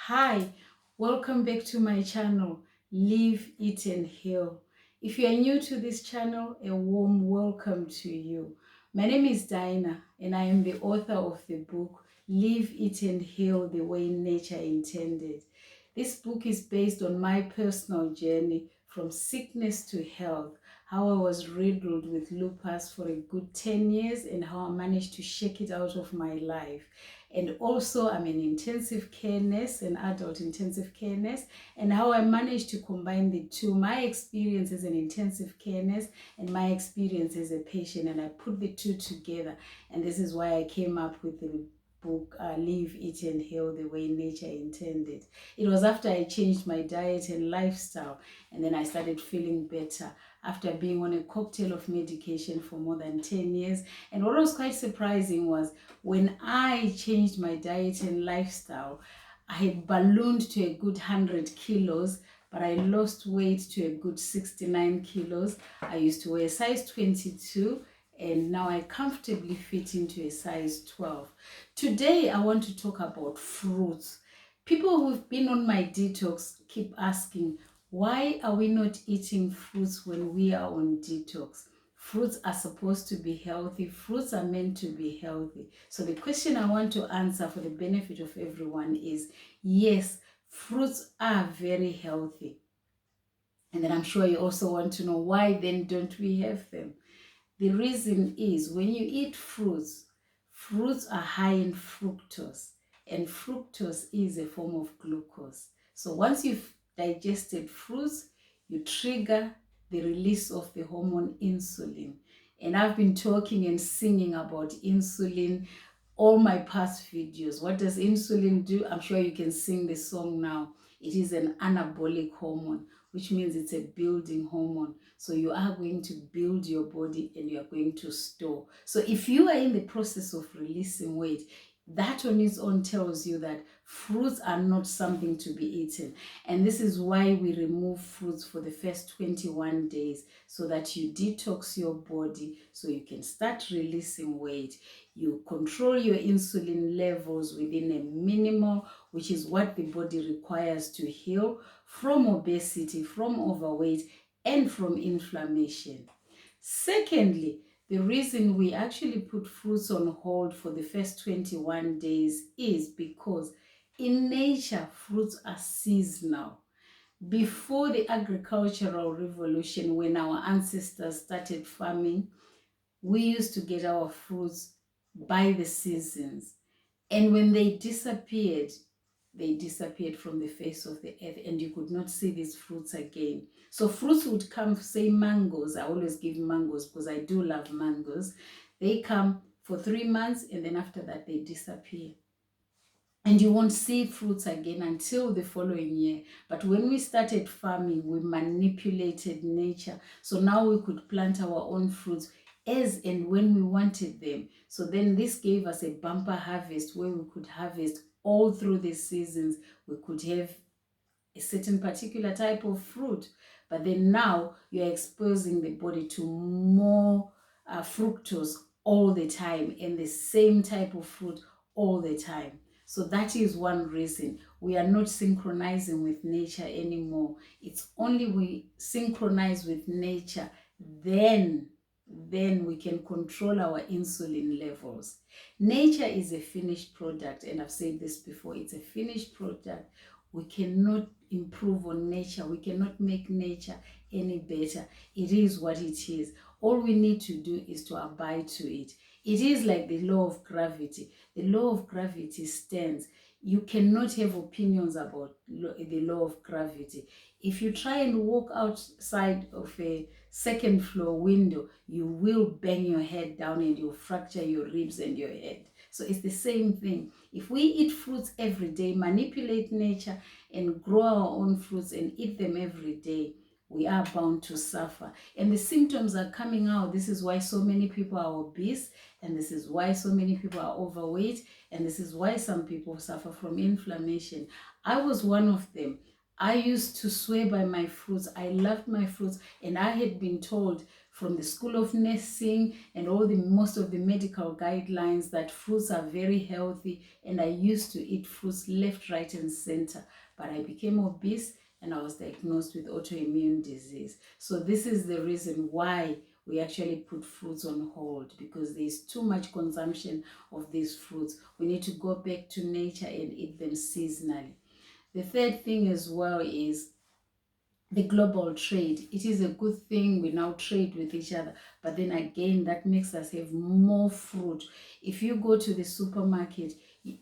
Hi, welcome back to my channel, Live, Eat and Heal. If you are new to this channel, a warm welcome to you. My name is Daina and I am the author of the book, Live, Eat and Heal the Way Nature Intended. This book is based on my personal journey from sickness to health, how I was riddled with lupus for a good 10 years and how I managed to shake it out of my life. And also I'm an intensive care nurse, an adult intensive care nurse, and how I managed to combine the two, my experience as an intensive care nurse and my experience as a patient, and I put the two together. And this is why I came up with the book, Live, Eat and Heal the Way Nature Intended. It was after I changed my diet and lifestyle, and then I started feeling better after being on a cocktail of medication for more than 10 years. And what was quite surprising was when I changed my diet and lifestyle, I had ballooned to a good 100 kilos, but I lost weight to a good 69 kilos. I used to wear size 22, and now I comfortably fit into a size 12. Today, I want to talk about fruits. People who've been on my detox keep asking, why are we not eating fruits when we are on detox? Fruits are supposed to be healthy. Fruits are meant to be healthy. So the question I want to answer for the benefit of everyone is, yes, fruits are very healthy. And then I'm sure you also want to know, why then don't we have them? The reason is, when you eat fruits, fruits are high in fructose, and fructose is a form of glucose. So once you've digested fruits, you trigger the release of the hormone insulin. And I've been talking and singing about insulin all my past videos. What does insulin do? I'm sure you can sing the song now. It is an anabolic hormone, which means it's a building hormone. So you are going to build your body and you are going to store. So if you are in the process of releasing weight, that on its own tells you that fruits are not something to be eaten. And this is why we remove fruits for the first 21 days, so that you detox your body so you can start releasing weight. You control your insulin levels within a minimal, which is what the body requires to heal from obesity, from overweight, and from inflammation. Secondly, the reason we actually put fruits on hold for the first 21 days is because in nature, fruits are seasonal. Before the agricultural revolution, when our ancestors started farming, we used to get our fruits by the seasons. And when they disappeared from the face of the earth, and you could not see these fruits again. So fruits would come, say mangoes. I always give mangoes because I do love mangoes. They come for 3 months, and then after that they disappear. And you won't see fruits again until the following year. But when we started farming, we manipulated nature. So now we could plant our own fruits as and when we wanted them. So then this gave us a bumper harvest where we could harvest all through the seasons. We could have a certain particular type of fruit. But then now you're exposing the body to more fructose all the time, and the same type of fruit all the time. So that is one reason we are not synchronizing with nature anymore. It's only we synchronize with nature, then we can control our insulin levels. Nature is a finished product, and I've said this before, it's a finished product. We cannot improve on nature. We cannot make nature any better. It is what it is. All we need to do is to abide to it. It is like the law of gravity. The law of gravity stands. You cannot have opinions about the law of gravity. If you try and walk outside of a second floor window, you will bang your head down and you'll fracture your ribs and your head. So it's the same thing. If we eat fruits every day, manipulate nature and grow our own fruits and eat them every day, we are bound to suffer. And the symptoms are coming out. This is why so many people are obese, and this is why so many people are overweight, and this is why some people suffer from inflammation. I was one of them. I used to swear by my fruits. I loved my fruits, and I had been told from the School of Nursing and most of the medical guidelines that fruits are very healthy, and I used to eat fruits left, right, and center. But I became obese and I was diagnosed with autoimmune disease. So this is the reason why we actually put fruits on hold, because there's too much consumption of these fruits. We need to go back to nature and eat them seasonally. The third thing as well is the global trade. It is a good thing we now trade with each other, but then again, that makes us have more fruit. If you go to the supermarket,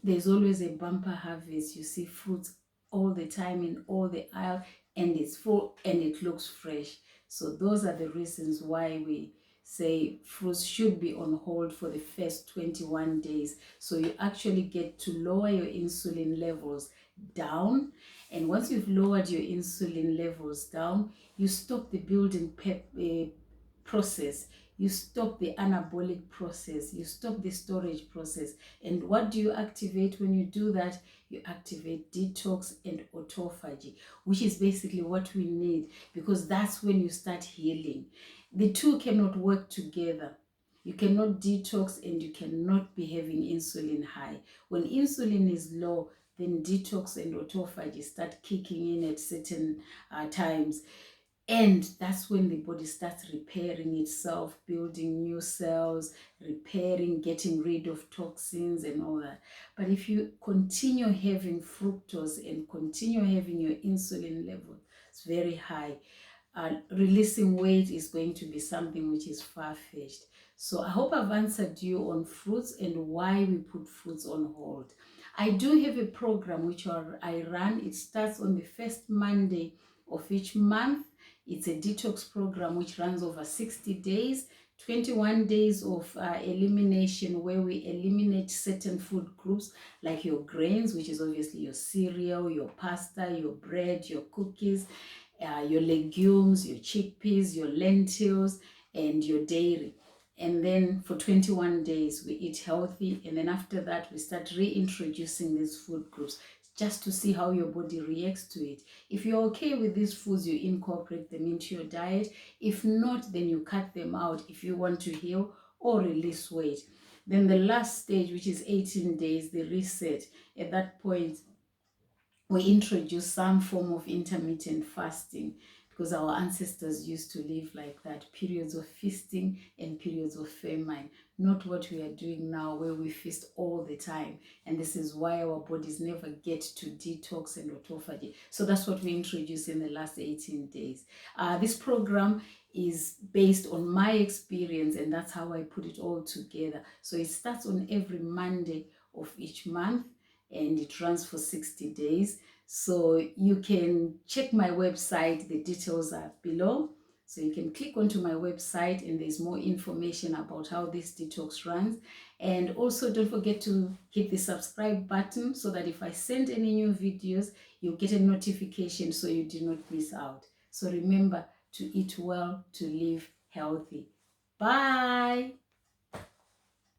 there's always a bumper harvest. You see fruits all the time in all the aisle, and it's full and it looks fresh. So those are the reasons why we say fruits should be on hold for the first 21 days. So you actually get to lower your insulin levels down. And once you've lowered your insulin levels down, you stop the building process, you stop the anabolic process, you stop the storage process. And what do you activate when you do that? You activate detox and autophagy, which is basically what we need, because that's when you start healing. The two cannot work together. You cannot detox and you cannot be having insulin high. When insulin is low, then detox and autophagy start kicking in at certain times. And that's when the body starts repairing itself, building new cells, repairing, getting rid of toxins and all that. But if you continue having fructose and continue having your insulin level, it's very high, releasing weight is going to be something which is far-fetched. So I hope I've answered you on fruits and why we put fruits on hold. I do have a program which I run. It starts on the first Monday of each month. It's a detox program which runs over 60 days, 21 days of elimination, where we eliminate certain food groups like your grains, which is obviously your cereal, your pasta, your bread, your cookies, your legumes, your chickpeas, your lentils, and your dairy. And then for 21 days, we eat healthy. And then after that, we start reintroducing these food groups just to see how your body reacts to it. If you're okay with these foods, you incorporate them into your diet. If not, then you cut them out if you want to heal or release weight. Then the last stage, which is 18 days, the reset. At that point, we introduce some form of intermittent fasting, because our ancestors used to live like that, periods of feasting and periods of famine, not what we are doing now where we feast all the time. And this is why our bodies never get to detox and autophagy. So that's what we introduced in the last 18 days. This program is based on my experience, and that's how I put it all together. So it starts on every Monday of each month, and it runs for 60 days. So you can check my website. The details are below. So you can click onto my website and there's more information about how this detox runs. And also don't forget to hit the subscribe button so that if I send any new videos, you'll get a notification so you do not miss out. So remember to eat well, to live healthy. Bye.